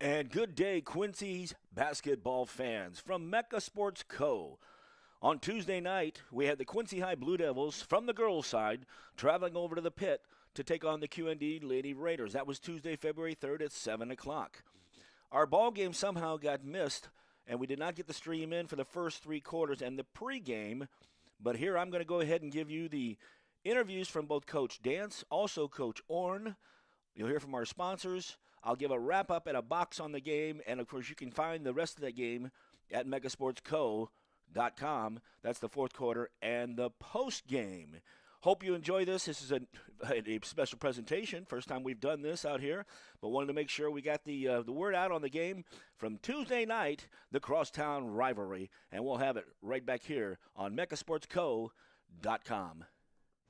And good day, Quincy's basketball fans from Mecca Sports Co. On Tuesday night, we had the Quincy High Blue Devils from the girls' side traveling over to the pit to take on the QND Lady Raiders. That was Tuesday, February 3rd at 7 o'clock. Our ball game somehow got missed, and we did not get the stream in for the first three quarters and the pregame. But here I'm going to go ahead and give you the interviews from both Coach Dance, also Coach Orn. You'll hear from our sponsors. I'll give a wrap-up and a box on the game, and, of course, you can find the rest of that game at megasportsco.com. That's the fourth quarter and the post-game. Hope you enjoy this. This is a special presentation. First time we've done this out here, but wanted to make sure we got the word out on the game from Tuesday night, the Crosstown rivalry, and we'll have it right back here on megasportsco.com.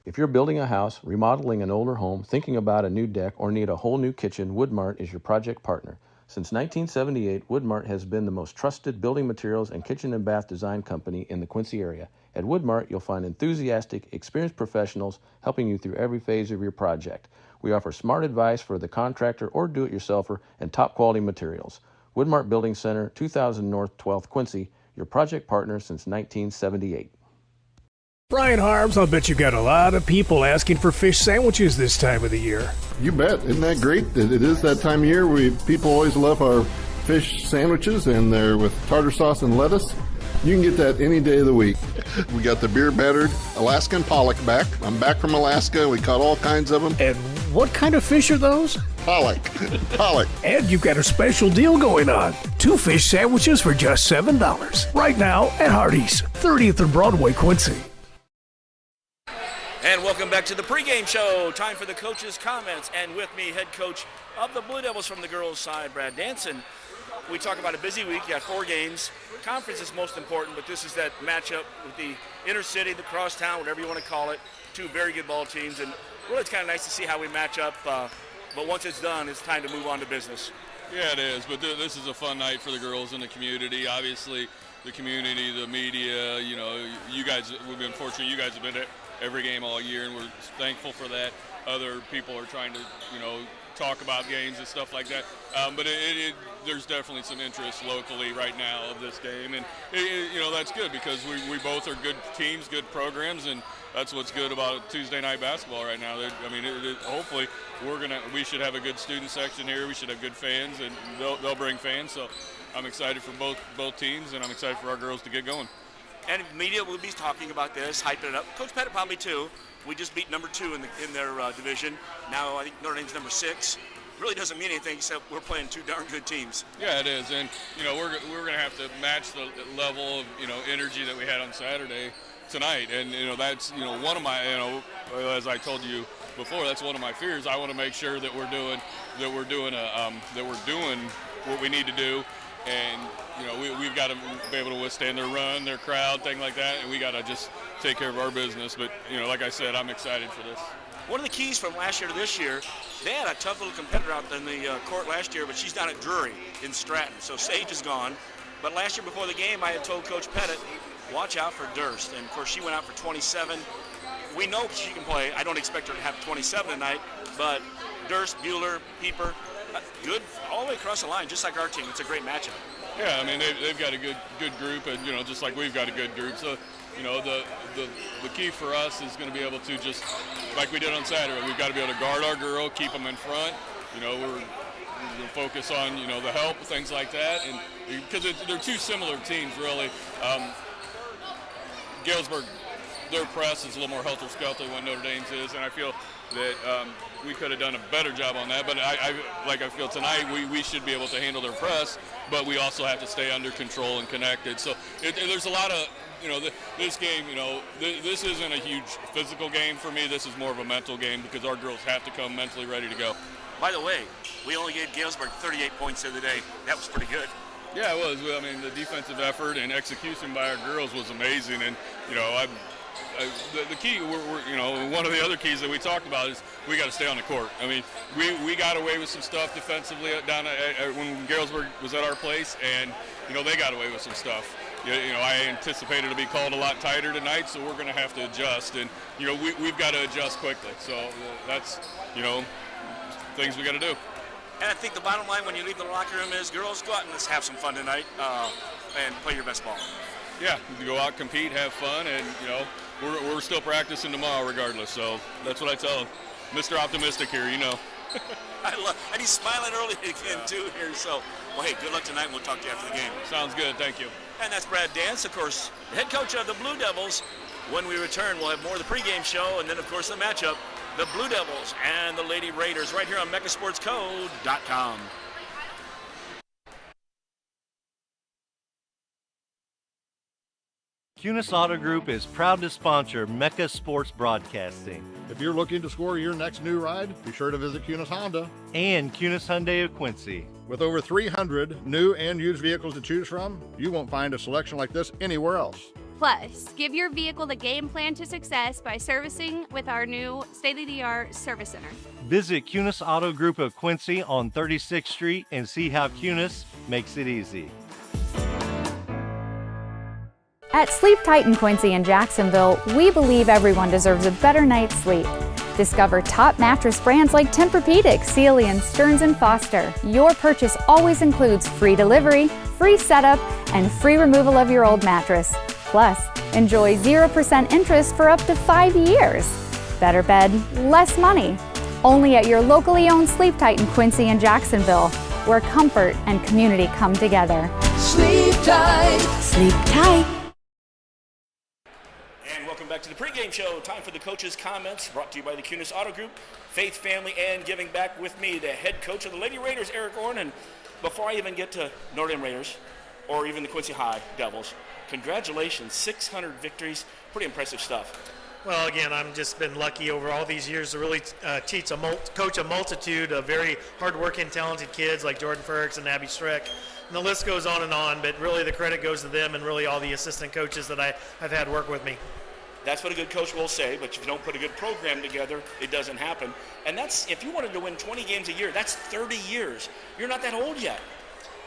If you're building a house, remodeling an older home, thinking about a new deck, or need a whole new kitchen, Woodmart is your project partner. Since 1978, Woodmart has been the most trusted building materials and kitchen and bath design company in the Quincy area. At Woodmart, you'll find enthusiastic, experienced professionals helping you through every phase of your project. We offer smart advice for the contractor or do-it-yourselfer and top-quality materials. Woodmart Building Center, 2000 North 12th Quincy, your project partner since 1978. Brian Harms, I'll bet you got a lot of people asking for fish sandwiches this time of the year. You bet. Isn't that great? It is that time of year. People always love our fish sandwiches, and they're with tartar sauce and lettuce. You can get that any day of the week. We got the beer-battered Alaskan pollock back. I'm back from Alaska. We caught all kinds of them. And what kind of fish are those? Pollock. Pollock. And you've got a special deal going on. 2 fish sandwiches for just $7. Right now at Hardee's, 30th and Broadway, Quincy. And welcome back to the pregame show. Time for the coaches' comments. And with me, head coach of the Blue Devils from the girls' side, Brad Danson. We talk about a busy week. You got 4 games. Conference is most important, but this is that matchup with the inner city, the crosstown, whatever you want to call it. 2 very good ball teams. And really, it's kind of nice to see how we match up. But once it's done, it's time to move on to business. Yeah, it is. But this is a fun night for the girls in the community. Obviously, the community, the media, you guys, we've been fortunate. You guys have been at every game all year, and we're thankful for that. Other people are trying to, talk about games and stuff like that. But there's definitely some interest locally right now of this game, and that's good because we both are good teams, good programs, and that's what's good about Tuesday night basketball right now. Hopefully we should have a good student section here. We should have good fans, and they'll bring fans. So I'm excited for both teams, and I'm excited for our girls to get going. And media will be talking about this, hyping it up. Coach Pettit probably too. We just beat number 2 in their division. Now I think Notre Dame's number 6. Really doesn't mean anything except we're playing 2 darn good teams. Yeah, it is, and we're going to have to match the level of energy that we had on Saturday tonight, and that's one of my as I told you before, that's one of my fears. I want to make sure that we're doing what we need to do. And we've got to be able to withstand their run, their crowd, thing like that, and we got to just take care of our business. But like I said, I'm excited for this. One of the keys from last year to this year, they had a tough little competitor out in the court last year, but she's down at Drury in Stratton, so Sage is gone. But last year before the game, I had told Coach Pettit, watch out for Durst, and of course she went out for 27. We know she can play. I don't expect her to have 27 tonight, but Durst, Bueller, Pieper, good all the way across the line, just like our team. It's a great matchup. Yeah, I mean they've got a good group, and just like we've got a good group. So the key for us is going to be able to just like we did on Saturday. We've got to be able to guard our girl, keep them in front. We're going to focus on the help, things like that, and because they're 2 similar teams really. Galesburg, their press is a little more helter-skelter than what Notre Dame's is, and I feel that we could have done a better job on that. But I feel tonight we should be able to handle their press, but we also have to stay under control and connected. So there's a lot of, this game, this isn't a huge physical game for me. This is more of a mental game because our girls have to come mentally ready to go. By the way, we only gave Galesburg 38 points the other day. That was pretty good. Yeah, it was. I mean, the defensive effort and execution by our girls was amazing, and the key, one of the other keys that we talked about is we got to stay on the court. I mean, we got away with some stuff defensively down when Galesburg was at our place, and they got away with some stuff. I anticipated to be called a lot tighter tonight, so we're going to have to adjust, and we've got to adjust quickly. So that's things we got to do. And I think the bottom line when you leave the locker room is, girls, go out and let's have some fun tonight and play your best ball. Yeah, go out, compete, have fun, and, we're still practicing tomorrow regardless, so that's what I tell them. Mr. Optimistic here, And he's smiling early again, too, here. So, well, hey, good luck tonight, and we'll talk to you after the game. Sounds good. Thank you. And that's Brad Dance, of course, head coach of the Blue Devils. When we return, we'll have more of the pregame show, and then, of course, the matchup, the Blue Devils and the Lady Raiders, right here on MechaSportsCo.com. QNS Auto Group is proud to sponsor Mecha Sports Broadcasting If you're looking to score your next new ride, be sure to visit QNS Honda. and QNS Hyundai of Quincy. With over 300 new and used vehicles to choose from, you won't find a selection like this anywhere else. Plus, give your vehicle the game plan to success by servicing with our new state-of-the-art service center. Visit QNS Auto Group of Quincy on 36th Street and see how QNS makes it easy. At Sleep Tight in Quincy and Jacksonville, we believe everyone deserves a better night's sleep. Discover top mattress brands like Tempur-Pedic, Sealy, and Stearns & Foster. Your purchase always includes free delivery, free setup, and free removal of your old mattress. Plus, enjoy 0% interest for up to 5 years. Better bed, less money. Only at your locally owned Sleep Tight in Quincy and Jacksonville, where comfort and community come together. Sleep tight. Sleep tight. And welcome back to the pregame show. Time for the coach's comments, brought to you by the QNS Auto Group, Faith, Family, and Giving Back. With me, the head coach of the Lady Raiders, Eric Orn. And before I even get to Notre Dame Raiders or even the Quincy High Devils, congratulations, 600 victories. Pretty impressive stuff. Well, again, I've just been lucky over all these years to really coach a multitude of very hard-working, talented kids like Jordan Ferguson and Abby Strick. And the list goes on, but really the credit goes to them and really all the assistant coaches that I've had work with me. That's what a good coach will say, but if you don't put a good program together, it doesn't happen. And that's, if you wanted to win 20 games a year, that's 30 years. You're not that old yet.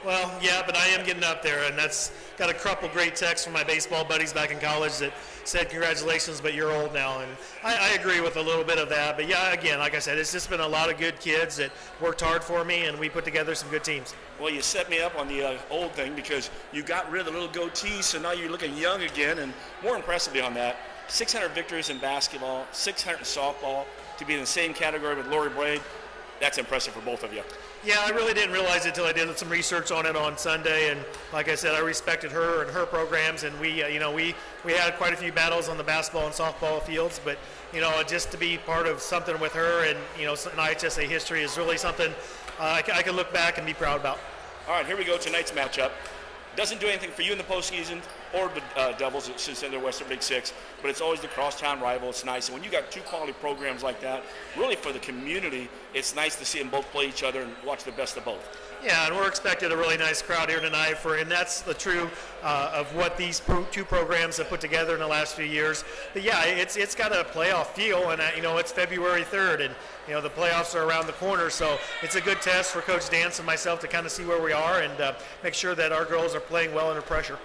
Well, yeah, but I am getting up there, and that's got a couple great texts from my baseball buddies back in college that said, congratulations, but you're old now. And I agree with a little bit of that. But, yeah, again, like I said, it's just been a lot of good kids that worked hard for me, and we put together some good teams. Well, you set me up on the old thing because you got rid of the little goatee, so now you're looking young again. And more impressively on that, 600 victories in basketball, 600 in softball, to be in the same category with Lori Braid, that's impressive for both of you. Yeah, I really didn't realize it until I did some research on it on Sunday, and like I said, I respected her and her programs, and we had quite a few battles on the basketball and softball fields, but just to be part of something with her and an IHSA history is really something I can look back and be proud about. All right, here we go. Tonight's matchup doesn't do anything for you in the postseason or the Devils since they're Western Big Six, but it's always the crosstown rival. It's nice. And when you got two quality programs like that, really for the community, it's nice to see them both play each other and watch the best of both. Yeah, and we're expecting a really nice crowd here tonight, and that's the true of what these two programs have put together in the last few years. But yeah, it's got a playoff feel, and it's February 3rd, and the playoffs are around the corner, so it's a good test for Coach Dance and myself to kind of see where we are and make sure that our girls are playing well under pressure.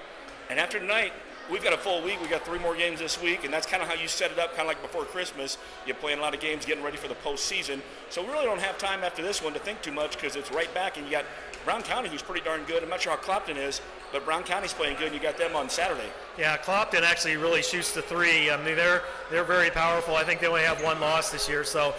And after tonight, we've got a full week. We've got 3 more games this week, and that's kind of how you set it up, kind of like before Christmas. You're playing a lot of games, getting ready for the postseason. So we really don't have time after this one to think too much because it's right back, and you got Brown County, who's pretty darn good. I'm not sure how Clopton is, but Brown County's playing good, and you got them on Saturday. Yeah, Clopton actually really shoots the 3. I mean, they're very powerful. I think they only have 1 loss this year. So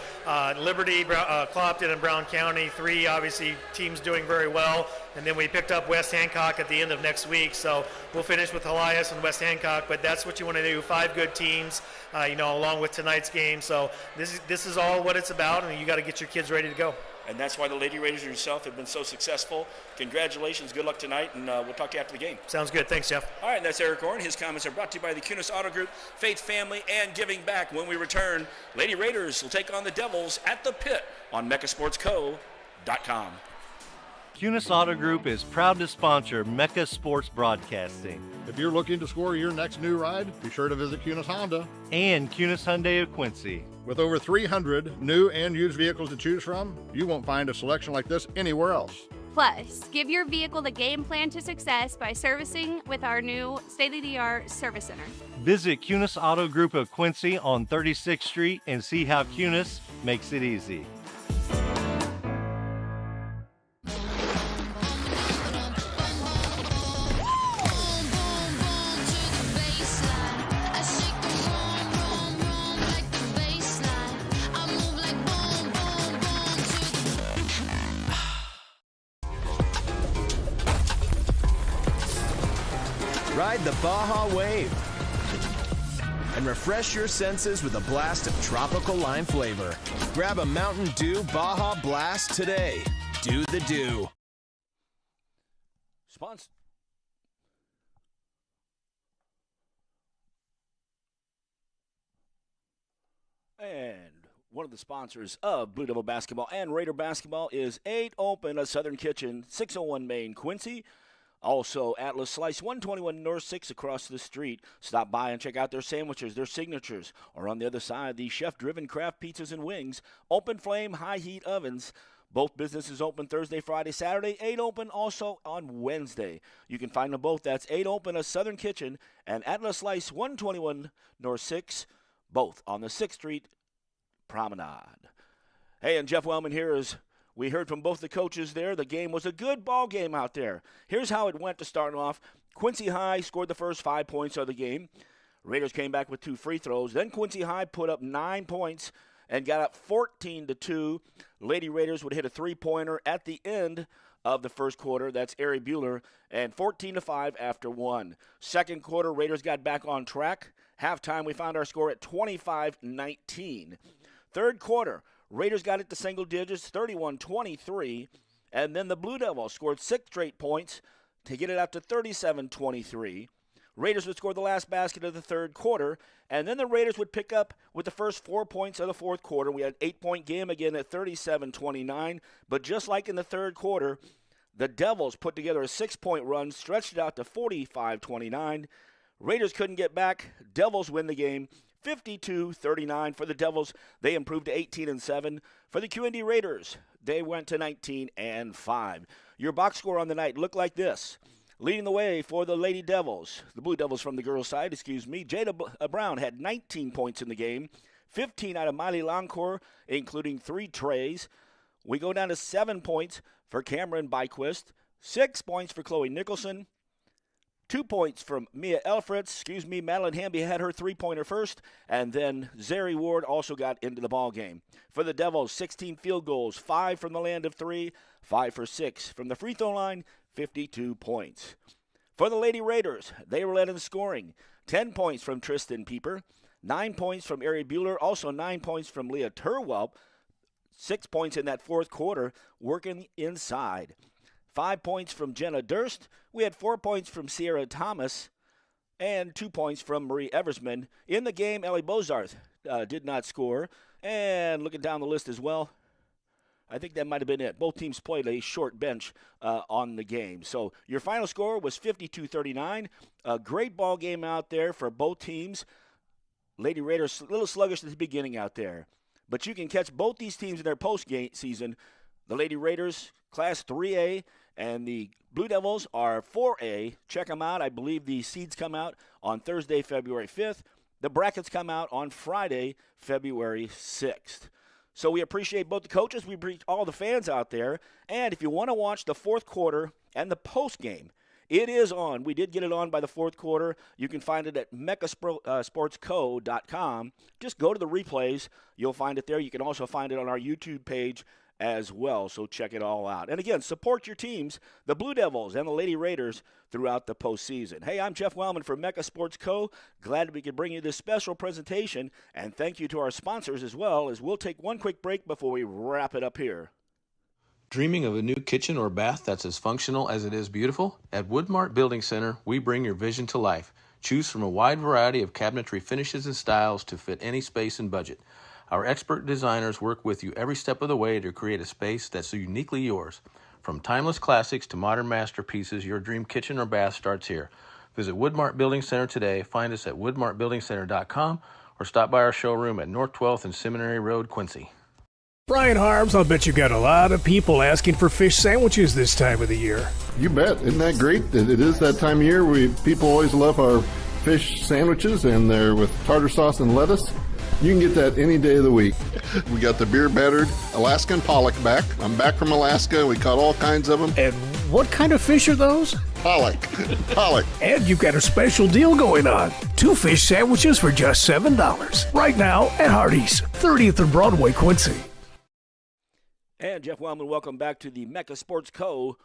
Liberty, Clopton, and Brown County, 3 obviously teams doing very well. And then we picked up West Hancock at the end of next week. So we'll finish with Elias and West Hancock. But that's what you want to do, 5 good teams, along with tonight's game. So this is all what it's about, and you got to get your kids ready to go. And that's why the Lady Raiders yourself have been so successful. Congratulations. Good luck tonight, and we'll talk to you after the game. Sounds good. Thanks, Jeff. All right, and that's Eric Orn. His comments are brought to you by the QNS Auto Group, Faith, Family, and Giving Back. When we return, Lady Raiders will take on the Devils at the Pit on MechaSportsCo.com. QNS Auto Group is proud to sponsor Mecha Sports Broadcasting If you're looking to score your next new ride, be sure to visit QNS Honda. and QNS Hyundai of Quincy. With over 300 new and used vehicles to choose from, you won't find a selection like this anywhere else. Plus, give your vehicle the game plan to success by servicing with our new state-of-the-art service center. Visit QNS Auto Group of Quincy on 36th Street and see how QNS makes it easy. Ride the Baja Wave and refresh your senses with a blast of tropical lime flavor. Grab a Mountain Dew Baja Blast today. Do the Dew. Sponsor. And one of the sponsors of Blue Devil basketball and Raider basketball is 8 Open, a Southern Kitchen, 601 Main, Quincy. Also, Atlas Slice, 121 North 6 across the street. Stop by and check out their sandwiches, their signatures. Or on the other side, the chef-driven craft pizzas and wings, open flame, high-heat ovens. Both businesses open Thursday, Friday, Saturday. 8 Open also on Wednesday. You can find them both. That's 8 Open, a Southern Kitchen, and Atlas Slice, 121 North 6, both on the 6th Street Promenade. Hey, and Jeff Wellman here. As we heard from both the coaches there, the game was a good ball game out there. Here's how it went to start off. Quincy High scored the first 5 points of the game. Raiders came back with 2 free throws. Then Quincy High put up 9 points and got up 14-2. Lady Raiders would hit a 3-pointer at the end of the first quarter. That's Ari Bueller, and 14-5 after 1. Second quarter, Raiders got back on track. Halftime, we found our score at 25-19. Third quarter, Raiders got it to single digits, 31-23, and then the Blue Devils scored 6 straight points to get it up to 37-23. Raiders would score the last basket of the third quarter, and then the Raiders would pick up with the first 4 points of the fourth quarter. We had an 8-point game again at 37-29, but just like in the third quarter, the Devils put together a 6-point run, stretched it out to 45-29. Raiders couldn't get back. Devils win the game 52-39 for the Devils. They improved to 18-7. For the QND Raiders, they went to 19-5. Your box score on the night looked like this. Leading the way for the Lady Devils, the Blue Devils from the girls' side, Jada Brown had 19 points in the game, 15 out of Miley Loncourt, including 3 trays. We go down to 7 points for Cameron Byquist, 6 points for Chloe Nicholson, 2 points from Mia Elfritz. Madeline Hamby had her 3-pointer first, and then Zeri Ward also got into the ball game. For the Devils, 16 field goals, 5 from the land of 3, 5 for 6 from the free throw line, 52 points. For the Lady Raiders, they were led in scoring. 10 points from Tristan Pieper, 9 points from Ari Bueller, also 9 points from Leah Turwelp, 6 points in that fourth quarter, working inside. 5 points from Jenna Durst. We had 4 points from Sierra Thomas and 2 points from Marie Eversman. In the game, Ellie Bozarth did not score. And looking down the list as well, I think that might have been it. Both teams played a short bench on the game. So your final score was 52-39. A great ball game out there for both teams. Lady Raiders a little sluggish at the beginning out there. But you can catch both these teams in their post-game season. The Lady Raiders, Class 3A, and the Blue Devils are 4A. Check them out. I believe the seeds come out on Thursday, February 5th. The brackets come out on Friday, February 6th. So we appreciate both the coaches. We appreciate all the fans out there. And if you want to watch the fourth quarter and the post game, it is on. We did get it on by the fourth quarter. You can find it at mechasportsco.com. Just go to the replays. You'll find it there. You can also find it on our YouTube page as well, so check it all out. And again, support your teams, the Blue Devils and the Lady Raiders, throughout the postseason. Hey, I'm Jeff Wellman from Mecca Sports Co. Glad we could bring you this special presentation, and thank you to our sponsors as well, as we'll take one quick break before we wrap it up here. Dreaming of a new kitchen or bath that's as functional as it is beautiful? At Woodmart Building Center, we bring your vision to life. Choose from a wide variety of cabinetry finishes and styles to fit any space and budget. Our expert designers work with you every step of the way to create a space that's uniquely yours. From timeless classics to modern masterpieces, your dream kitchen or bath starts here. Visit Woodmart Building Center today. Find us at woodmartbuildingcenter.com or stop by our showroom at North 12th and Seminary Road, Quincy. Brian Harbs, I'll bet you got a lot of people asking for fish sandwiches this time of the year. You bet. Isn't that great? It is that time of year. People always love our fish sandwiches, and they're with tartar sauce and lettuce. You can get that any day of the week. We got the beer-battered Alaskan pollock back. I'm back from Alaska. We caught all kinds of them. And what kind of fish are those? Pollock. Pollock. And you've got a special deal going on. 2 fish sandwiches for just $7. Right now at Hardee's, 30th and Broadway, Quincy. And Jeff Wellman, welcome back to the Mecca Sports Co.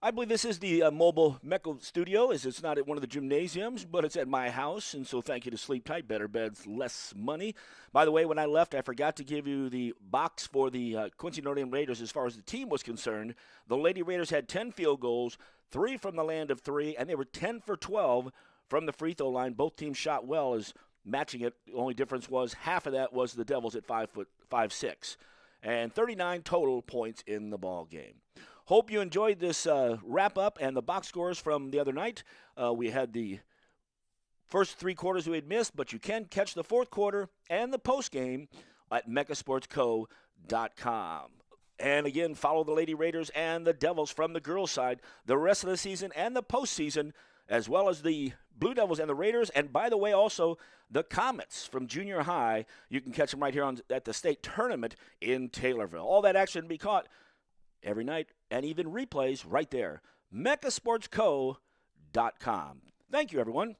I believe this is the mobile Mecca studio. It's not at one of the gymnasiums, but it's at my house, and so thank you to Sleep Tight. Better beds, less money. By the way, when I left, I forgot to give you the box for the Quincy Notre Dame Raiders as far as the team was concerned. The Lady Raiders had 10 field goals, 3 from the land of 3, and they were 10 for 12 from the free throw line. Both teams shot well as matching it. The only difference was half of that was the Devils at 5'6", and 39 total points in the ball game. Hope you enjoyed this wrap-up and the box scores from the other night. We had the first 3 quarters we had missed, but you can catch the fourth quarter and the postgame at meccasportsco.com. And again, follow the Lady Raiders and the Devils from the girls' side the rest of the season and the postseason, as well as the Blue Devils and the Raiders. And by the way, also the Comets from junior high. You can catch them right here at the state tournament in Taylorville. All that action to be caught every night, and even replays right there. meccasportsco.com. Thank you, everyone.